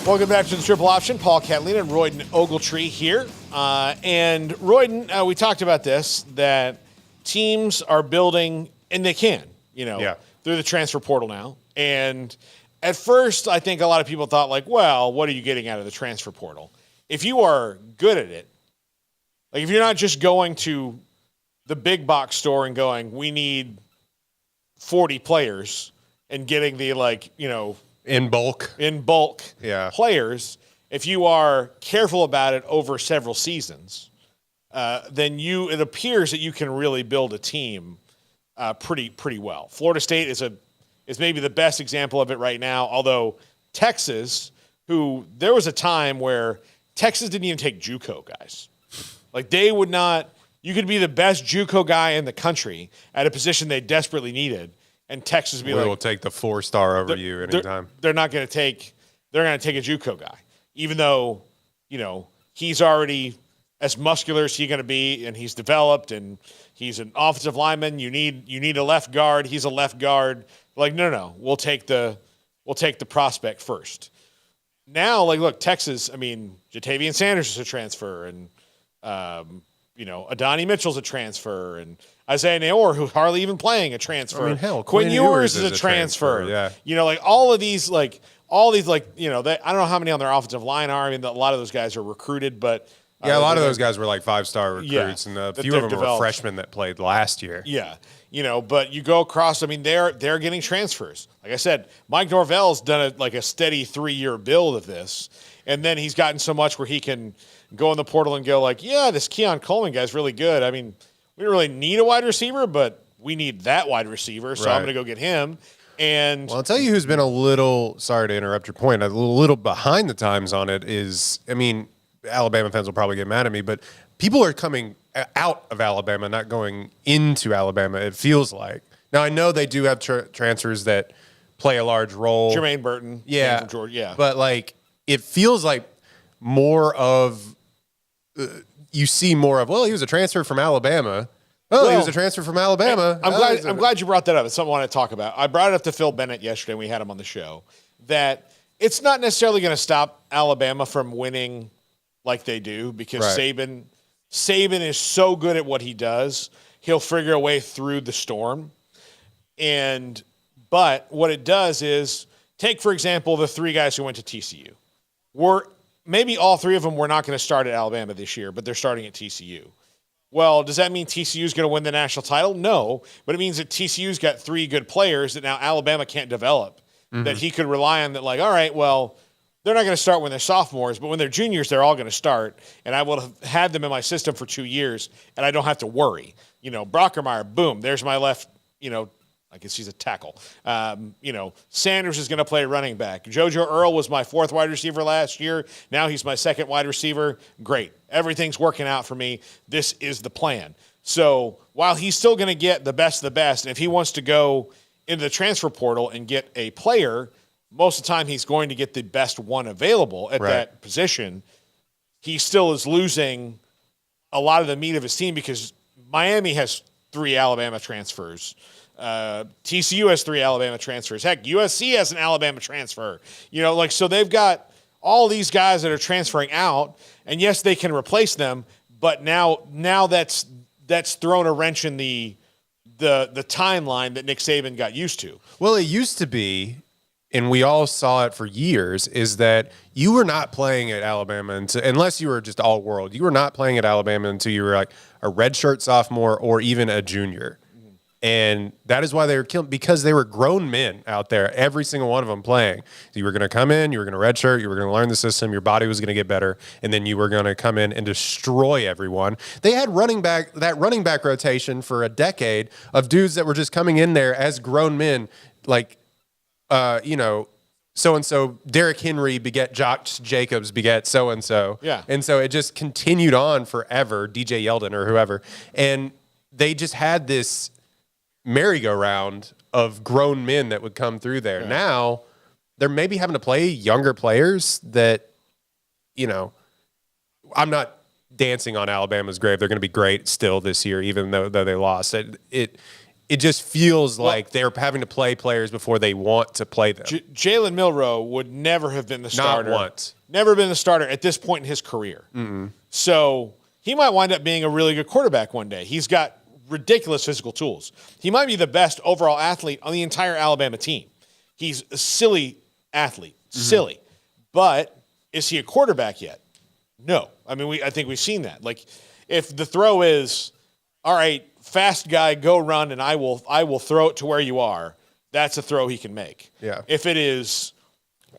Welcome back to the Triple Option. Paul Catalina and Royden Ogletree here. And Royden, we talked about this, that teams are building, and they can, through the transfer portal now. And at first, I think a lot of people thought, like, well, what are you getting out of the transfer portal? If you are good at it, like if you're not just going to the big box store and going, we need 40 players and getting the, in bulk players, if you are careful about it over several seasons, then it appears that you can really build a team pretty well. Florida State is maybe the best example of it right now, although Texas, there was a time where Texas didn't even take JUCO guys. Like they would not – you could be the best JUCO guy in the country at a position they desperately needed, and Texas would be we'll take the 4-star over you anytime. They're not going to take – they're going to take a JUCO guy, even though, he's already as muscular as he's going to be, and he's developed, and he's an offensive lineman. You need a left guard. He's a left guard. Like, no. We'll take the prospect first. Now, look, Texas, Jatavian Sanders is a transfer, and Adonai Mitchell's a transfer, and Isaiah Naor, who's hardly even playing, a transfer. Quinn Ewers is a transfer. Yeah. All of these, I don't know how many on their offensive line are. A lot of those guys are recruited, but a lot of those guys were 5-star recruits, and a few of them were freshmen that played last year. Yeah. But you go across, they're getting transfers. Like I said, Mike Norvell's done a steady 3-year build of this, and then he's gotten so much where he can go in the portal and go this Keon Coleman guy's really good. We don't really need a wide receiver, but we need that wide receiver, so I'm going to go get him. And I'll tell you who's been a little, sorry to interrupt your point, a little behind the times on it is, Alabama fans will probably get mad at me, but people are coming out of Alabama, not going into Alabama, it feels like. Now, I know they do have transfers that play a large role. Jermaine Burton. Yeah. From Georgia, yeah. But, it feels like more of you see more of, he was a transfer from Alabama. He was a transfer from Alabama. I'm glad you brought that up. It's something I want to talk about. I brought it up to Phil Bennett yesterday when we had him on the show, that it's not necessarily going to stop Alabama from winning like they do, because Saban is so good at what he does. He'll figure a way through the storm. But what it does is, take, for example, the 3 guys who went to TCU. Maybe all 3 of them were not going to start at Alabama this year, but they're starting at TCU. Well, does that mean TCU is going to win the national title? No, but it means that TCU's got 3 good players that now Alabama can't develop, that he could rely on, that all right, well, they're not going to start when they're sophomores, but when they're juniors, they're all going to start, and I will have had them in my system for 2 years, and I don't have to worry. Brockermeyer, boom, there's my left, I guess he's a tackle. Sanders is going to play running back. JoJo Earl was my 4th wide receiver last year. Now he's my 2nd wide receiver. Great. Everything's working out for me. This is the plan. So while he's still going to get the best of the best, and if he wants to go into the transfer portal and get a player, most of the time he's going to get the best one available at that position. He still is losing a lot of the meat of his team, because Miami has 3 Alabama transfers. TCU has 3 Alabama transfers. Heck, USC has an Alabama transfer. So they've got all these guys that are transferring out, and yes, they can replace them, but now that's thrown a wrench in the timeline that Nick Saban got used to. Well, it used to be, and we all saw it for years, is that you were not playing at Alabama unless you were just all world. You were not playing at Alabama until you were a redshirt sophomore or even a junior. And that is why they were killed, because they were grown men out there, every single one of them playing. So you were going to come in, you were going to redshirt, you were going to learn the system, your body was going to get better, and then you were going to come in and destroy everyone. They had running back rotation for a decade of dudes that were just coming in there as grown men, so-and-so, Derrick Henry beget Josh Jacobs beget so-and-so. Yeah. And so it just continued on forever, DJ Yeldon or whoever. And they just had this merry-go-round of grown men that would come through there. Yeah. Now, they're maybe having to play younger players that, I'm not dancing on Alabama's grave. They're going to be great still this year, even though they lost. it just feels like they're having to play players before they want to play them. Jalen Milroe would never have been the starter. Not once. Never been the starter at this point in his career. Mm-hmm. So he might wind up being a really good quarterback one day. He's got ridiculous physical tools. He might be the best overall athlete on the entire Alabama team. He's a silly athlete. Silly. But is he a quarterback yet? No. I mean, I think we've seen that. Like, if the throw is, all right, fast guy, go run, and I will throw it to where you are, that's a throw he can make. Yeah. If it is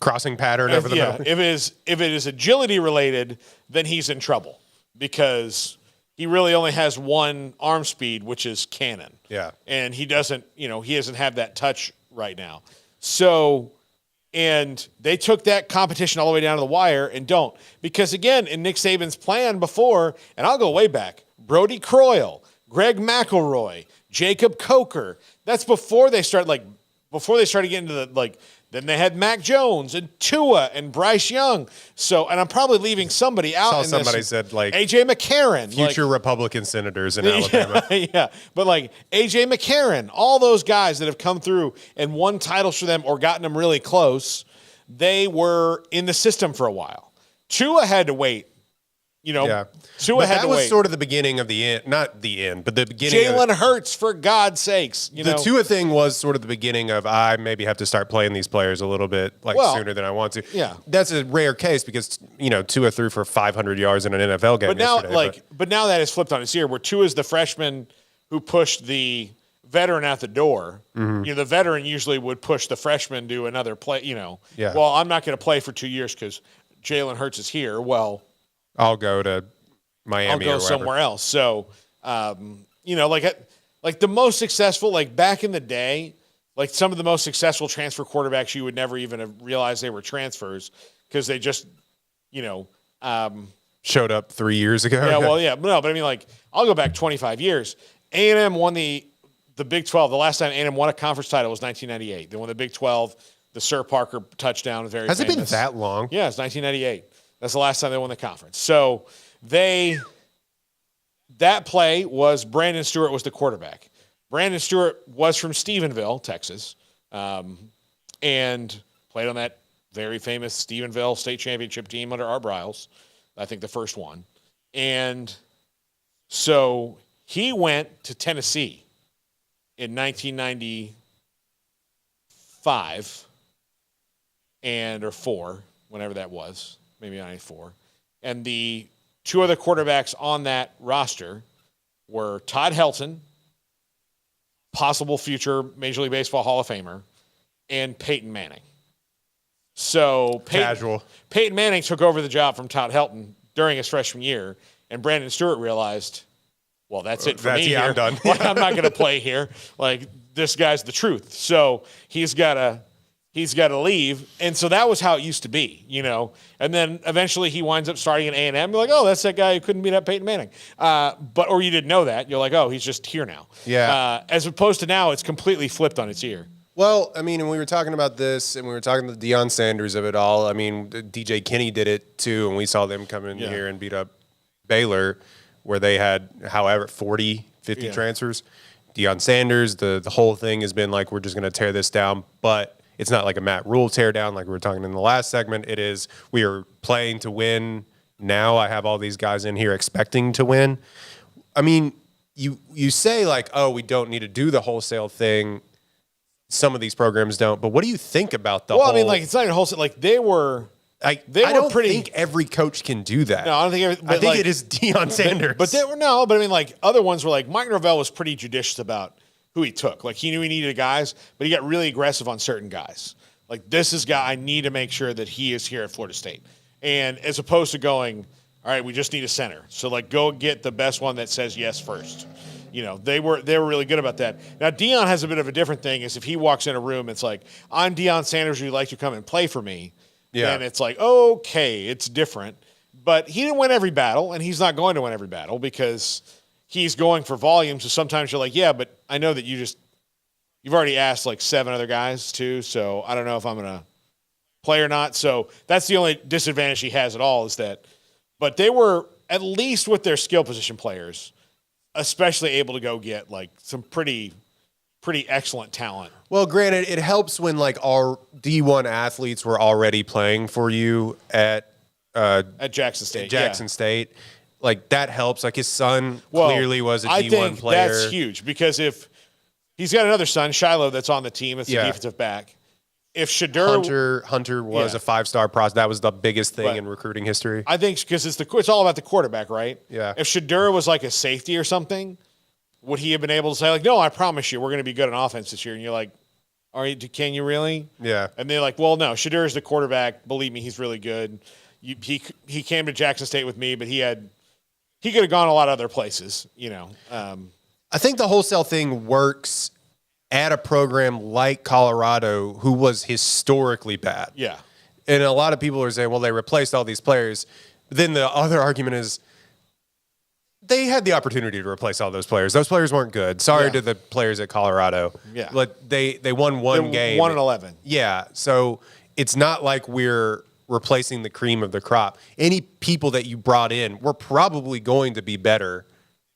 crossing pattern over the middle. If it is agility related, then he's in trouble because he really only has one arm speed, which is cannon. Yeah. And he doesn't have that touch right now. So, and they took that competition all the way down to the wire and don't. Because, again, in Nick Saban's plan before, and I'll go way back, Brody Croyle, Greg McElroy, Jacob Coker, that's before they started getting to then they had Mac Jones and Tua and Bryce Young. So, and I'm probably leaving somebody out. Somebody said AJ McCarron, future Republican senators in Alabama. Yeah, but AJ McCarron, all those guys that have come through and won titles for them or gotten them really close, they were in the system for a while. Tua had to wait. Tua had to wait. That was sort of the beginning of the end, not the end, but the beginning. Jalen Hurts, for God's sakes. The Tua thing was sort of the beginning of I maybe have to start playing these players a little bit sooner than I want to. Yeah, that's a rare case because Tua threw for 500 yards in an NFL game. But now that is flipped on its ear, where Tua is the freshman who pushed the veteran out the door. Mm-hmm. The veteran usually would push the freshman to another play. Yeah. Well, I'm not going to play for 2 years because Jalen Hurts is here. Well, I'll go to Miami. I'll go somewhere else. So, like the most successful, back in the day, some of the most successful transfer quarterbacks, you would never even have realized they were transfers because they just, showed up 3 years ago. Yeah, well, yeah, no, but I mean, I'll go back 25 years. A&M won the Big 12. The last time A&M won a conference title was 1998. They won the Big 12. The Sir Parker touchdown is very famous. Has it been that long? Yeah, it's 1998. That's the last time they won the conference. So that play was Brandon Stewart was the quarterback. Brandon Stewart was from Stephenville, Texas, and played on that very famous Stephenville state championship team under Art Briles, I think the first one. And so he went to Tennessee in 1995 or 4, whenever that was. Maybe 94. And the two other quarterbacks on that roster were Todd Helton, possible future Major League Baseball Hall of Famer, and Peyton Manning. So Peyton Manning took over the job from Todd Helton during his freshman year, and Brandon Stewart realized, well, that's it for me here. I'm done. I'm not going to play here. This guy's the truth. So he's got to leave. And so that was how it used to be, And then eventually he winds up starting at A&M. You're like, oh, that's that guy who couldn't beat up Peyton Manning. Or you didn't know that. You're like, oh, he's just here now. Yeah. As opposed to now, it's completely flipped on its ear. Well, I mean, and we were talking about this, and we were talking to Deion Sanders of it all. I mean, DJ Kinney did it too, and we saw them come in here and beat up Baylor, where they had, 40, 50 transfers. Deion Sanders, the whole thing has been we're just going to tear this down, but it's not like a Matt Rule tear down like we were talking in the last segment. It is we are playing to win. Now I have all these guys in here expecting to win. I mean, you say we don't need to do the wholesale thing. Some of these programs don't. But what do you think about the whole? Well, I mean, it's not even wholesale. They were don't think every coach can do that. No, I don't think. I think it is Deion Sanders. But they were But I mean, other ones were Mike Norvell was pretty judicious about who he took. He knew he needed guys, but he got really aggressive on certain guys. This is guy I need to make sure that he is here at Florida State. And as opposed to going, all right, we just need a center. So go get the best one that says yes first. They were really good about that. Now Deion has a bit of a different thing. Is if he walks in a room, it's I'm Deion Sanders. Would you like to come and play for me? Yeah. And it's okay, it's different. But he didn't win every battle, and he's not going to win every battle because he's going for volume. So sometimes you're yeah, but I know that you've already asked 7 other guys too. So I don't know if I'm going to play or not. So that's the only disadvantage he has at all is that. But they were, at least with their skill position players, especially able to go get some pretty pretty excellent talent. Well, granted, it helps when like our D1 athletes were already playing for you at Jackson State. State. Like that helps. Like his son clearly was a D1 player. That's huge because if he's got another son, Shiloh, that's on the team, it's the defensive back. If Shedeur Hunter was a 5-star prospect, that was the biggest thing in recruiting history. I think because it's all about the quarterback, right? Yeah. If Shedeur was like a safety or something, would he have been able to say like, "No, I promise you, we're going to be good on offense this year"? And you're like, "All right, can you really?" Yeah. And they're like, "Well, no, Shedeur is the quarterback. Believe me, he's really good. He came to Jackson State with me, but he could have gone a lot of other places, you know." I think the wholesale thing works at a program like Colorado, who was historically bad. Yeah. And a lot of people are saying, well, they replaced all these players. But then the other argument is they had the opportunity to replace all those players. Those players weren't good. Sorry to the players at Colorado. Yeah. But they won one game. 1-11. Yeah. So it's not like we're replacing the cream of the crop. Any people that you brought in were probably going to be better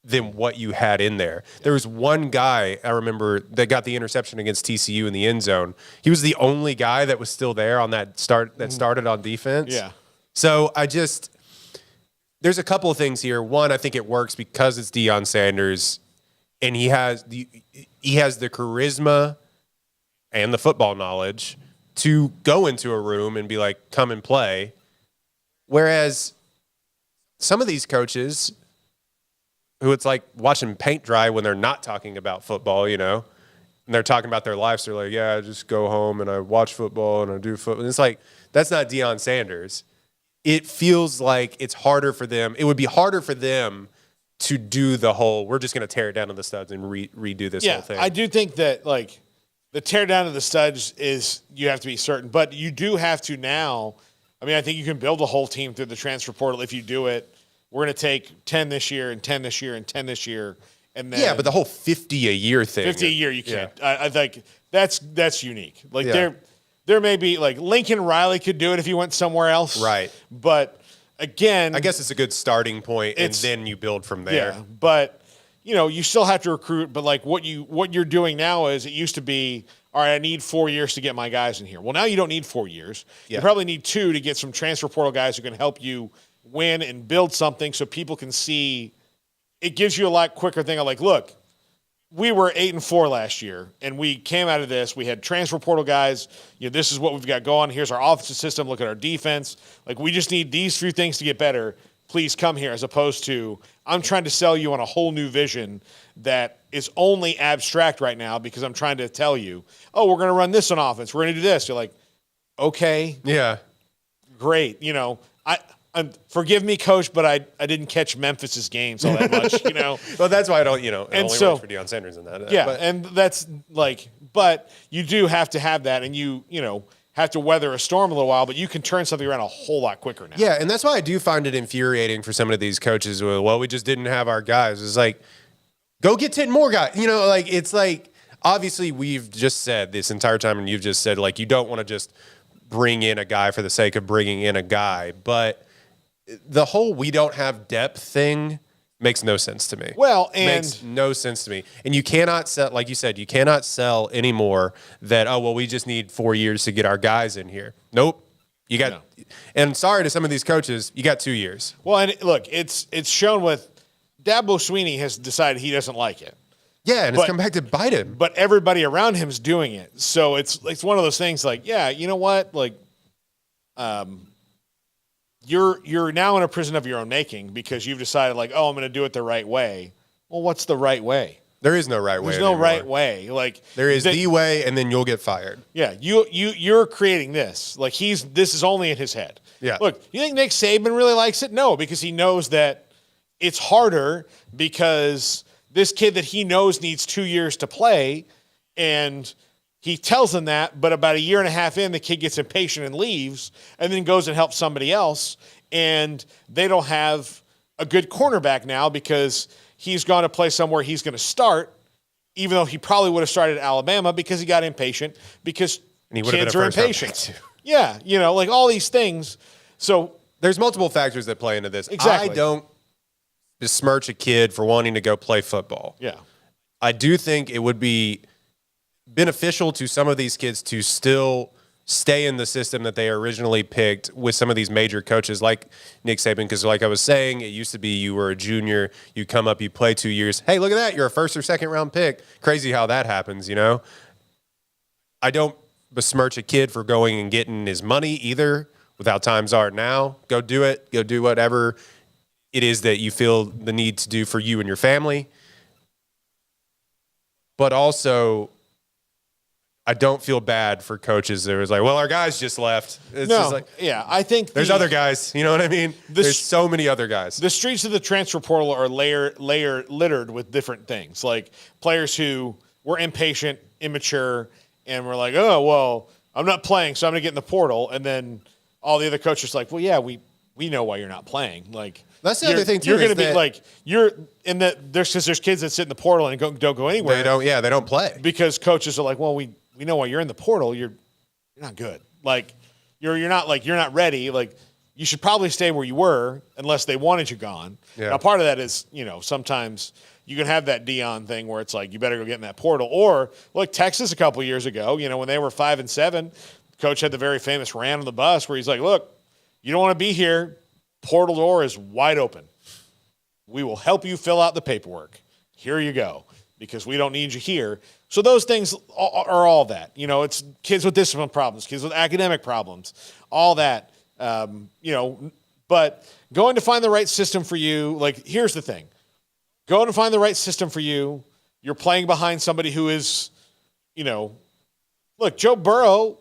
than what you had in there. There was one guy I remember that got the interception against TCU in the end zone. He was the only guy that was still there on that started on defense. Yeah. So there's a couple of things here. One, I think it works because it's Deion Sanders, and he has the charisma and the football knowledge to go into a room and be like, come and play. Whereas some of these coaches who it's like watching paint dry when they're not talking about football, you know, and they're talking about their lives. They're like, yeah, I just go home and I watch football and I do football. And it's like, that's not Deion Sanders. It feels like it's harder for them. It would be harder for them to do the whole, we're just going to tear it down to the studs and redo this whole thing. I do think that like the tear down of the studs is, you have to be certain, but you do have to now. I mean, I think you can build a whole team through the transfer portal if you do it. We're going to take 10 this year and 10 this year and 10 this year. And then but the whole 50 a year thing. 50 a year, you can't. Yeah. I think that's unique. Like there may be like Lincoln Riley could do it if he went somewhere else. Right. But again, I guess it's a good starting point and then you build from there. Yeah. But you know, you still have to recruit, but like what you're doing now is, it used to be, all right, I need 4 years to get my guys in here. Well, now you don't need 4 years. You probably need 2 to get some transfer portal guys who can help you win and build something so people can see. It gives you a lot quicker thing of like, look, we were 8-4 last year, and we came out of this. We had transfer portal guys. You know, this is what we've got going. Here's our offensive system. Look at our defense. Like, we just need these few things to get better. Please come here, as opposed to, I'm trying to sell you on a whole new vision that is only abstract right now because I'm trying to tell you, oh, we're going to run this on offense. We're going to do this. You're like, okay. Yeah. Great. You know, forgive me, Coach, but I didn't catch Memphis's games all that much, you know. Well, that's why I don't, you know, and only so, watch for Deion Sanders in that. Yeah, and that's like, but you do have to have that, and you know, have to weather a storm a little while, but you can turn something around a whole lot quicker now. Yeah, and that's why I do find it infuriating for some of these coaches. Well, we just didn't have our guys. It's like, go get 10 more guys. You know, like, it's like, obviously we've just said this entire time, and you've just said, like, you don't want to just bring in a guy for the sake of bringing in a guy, but the whole we don't have depth thing makes no sense to me. Well, and makes no sense to me. And you cannot sell, like you said, you cannot sell anymore that, oh, well, we just need 4 years to get our guys in here. Nope. You got, and sorry to some of these coaches, you got 2 years. Well, and look, it's shown with Dabo Sweeney has decided he doesn't like it. Yeah, and it's come back to bite him. But everybody around him's doing it. So it's one of those things like, yeah, you know what? Like, you're now in a prison of your own making because you've decided like, oh, I'm going to do it the right way. Well, what's the right way? There is no right way. There's no right way. Like, there is the way, and then you'll get fired. Yeah, you're creating this. Like, this is only in his head. Yeah. Look, you think Nick Saban really likes it? No, because he knows that it's harder because this kid that he knows needs 2 years to play, and he tells them that, but about a year and a half in, the kid gets impatient and leaves, and then goes and helps somebody else, and they don't have a good cornerback now because he's gone to play somewhere he's going to start, even though he probably would have started at Alabama because he got impatient because kids are impatient. Yeah, you know, like all these things. So there's multiple factors that play into this. Exactly. I don't besmirch a kid for wanting to go play football. Yeah. I do think it would be beneficial to some of these kids to still stay in the system that they originally picked with some of these major coaches like Nick Saban. Because like I was saying, it used to be you were a junior, you come up, you play 2 years. Hey, look at that. You're a first or second round pick. Crazy how that happens, I don't besmirch a kid for going and getting his money either with how times are now. Go do it. Go do whatever it is that you feel the need to do for you and your family. But also, I don't feel bad for coaches that was like, well, our guys just left. It's just like, I think there's other guys. You know what I mean? There's so many other guys. The streets of the transfer portal are littered with different things, like players who were impatient, immature, and were like, oh, well, I'm not playing, so I'm going to get in the portal. And then all the other coaches are like, well, yeah, we know why you're not playing. Like, that's the other thing too. You're going to be like, you're in the there's kids that sit in the portal and don't go anywhere. They don't play because coaches are like, well, we know why you're in the portal. You're not good. Like you're not ready. Like you should probably stay where you were unless they wanted you gone. Yeah. Now part of that is, sometimes you can have that Deion thing where it's like you better go get in that portal. Or like Texas a couple years ago, when they were 5-7, coach had the very famous rant on the bus where he's like, look, you don't want to be here. Portal door is wide open. We will help you fill out the paperwork. Here you go, because we don't need you here. So those things are all that. It's kids with discipline problems, kids with academic problems, all that. But going to find the right system for you, like, here's the thing. Going to find the right system for you, you're playing behind somebody who is, look, Joe Burrow,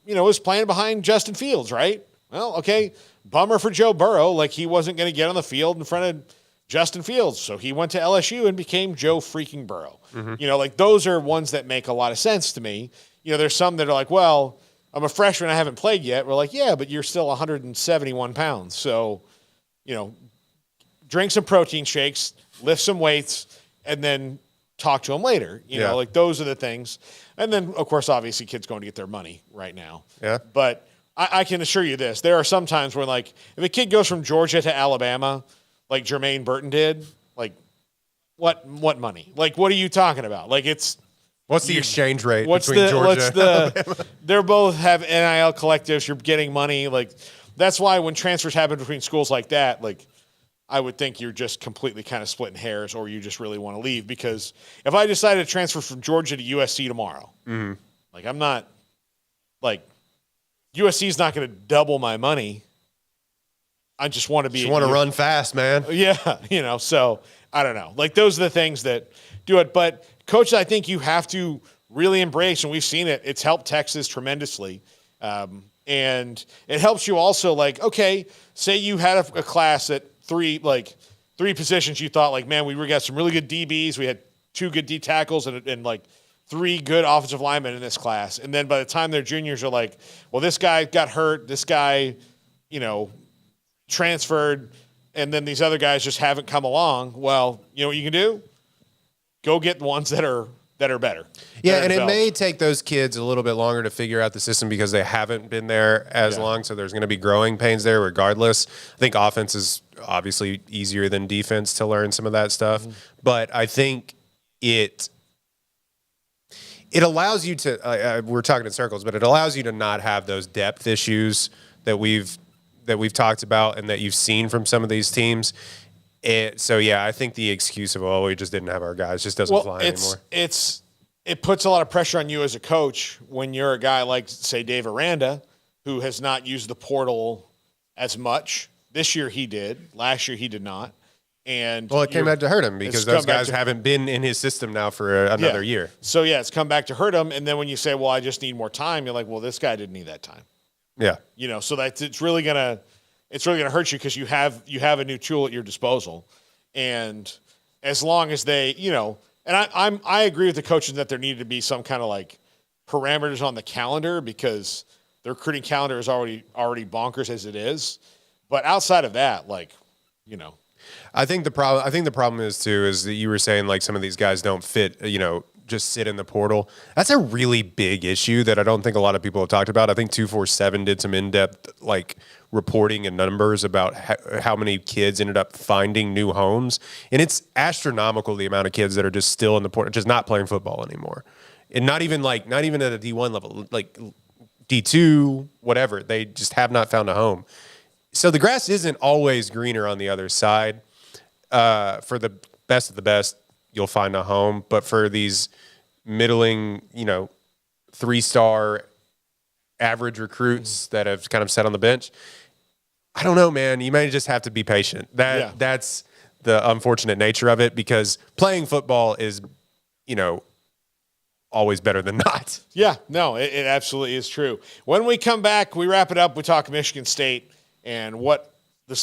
is playing behind Justin Fields, right? Well, okay, bummer for Joe Burrow. Like, he wasn't going to get on the field in front of Justin Fields, so he went to LSU and became Joe freaking Burrow. Mm-hmm. Those are ones that make a lot of sense to me. There's some that are like, well, I'm a freshman, I haven't played yet. We're like, yeah, but you're still 171 pounds. So, drink some protein shakes, lift some weights, and then talk to them later. Those are the things. And then, of course, obviously, kids going to get their money right now. Yeah. But I can assure you this. There are some times where, like, if a kid goes from Georgia to Alabama, like Jermaine Burton did, like, what money? Like, what are you talking about? Like, what's the exchange rate between Georgia and Alabama? They both have NIL collectives. You're getting money. Like, that's why when transfers happen between schools like that, like, I would think you're just completely kind of splitting hairs, or you just really want to leave. Because if I decided to transfer from Georgia to USC tomorrow, like, I'm not, like, USC is not going to double my money. I just want to be. You want to run fast, man. Yeah, so I don't know. Like, those are the things that do it. But, Coach, I think you have to really embrace, and we've seen it. It's helped Texas tremendously. And it helps you also, like, okay, say you had a class at three positions you thought, like, man, we got some really good DBs. We had 2 good D tackles and like 3 good offensive linemen in this class. And then by the time they're juniors, are like, well, this guy got hurt. This guy, transferred. And then these other guys just haven't come along. Well, you know what you can do? Go get the ones that are better. Yeah, and it may take those kids a little bit longer to figure out the system because they haven't been there as long. So there's going to be growing pains there regardless. I think offense is obviously easier than defense to learn some of that stuff. Mm-hmm. But I think it allows you to, we're talking in circles, but it allows you to not have those depth issues that we've talked about and that you've seen from some of these teams. So, I think the excuse of, we just didn't have our guys just doesn't fly anymore. It puts a lot of pressure on you as a coach when you're a guy like, say, Dave Aranda, who has not used the portal as much. This year he did. Last year he did not. And it came back to hurt him because those guys haven't been in his system now for another year. So, it's come back to hurt him. And then when you say, well, I just need more time, you're like, well, this guy didn't need that time. Yeah. So it's really gonna hurt you because you have a new tool at your disposal. And as long as they, and I agree with the coaches that there needed to be some kind of like parameters on the calendar because the recruiting calendar is already bonkers as it is. But outside of that, I think the problem is too is that you were saying like some of these guys don't fit, just sit in the portal. That's a really big issue that I don't think a lot of people have talked about. I think 247 did some in-depth reporting and numbers about how many kids ended up finding new homes. And it's astronomical the amount of kids that are just still in the portal, just not playing football anymore. and not even at a D1 level, like D2, whatever. They just have not found a home. So the grass isn't always greener on the other side. For the best of the best, you'll find a home. But for these middling, 3-star average recruits that have kind of sat on the bench, I don't know, man. You may just have to be patient. That's the unfortunate nature of it, because playing football is, always better than not. Yeah, no, it absolutely is true. When we come back, we wrap it up. We talk Michigan State and what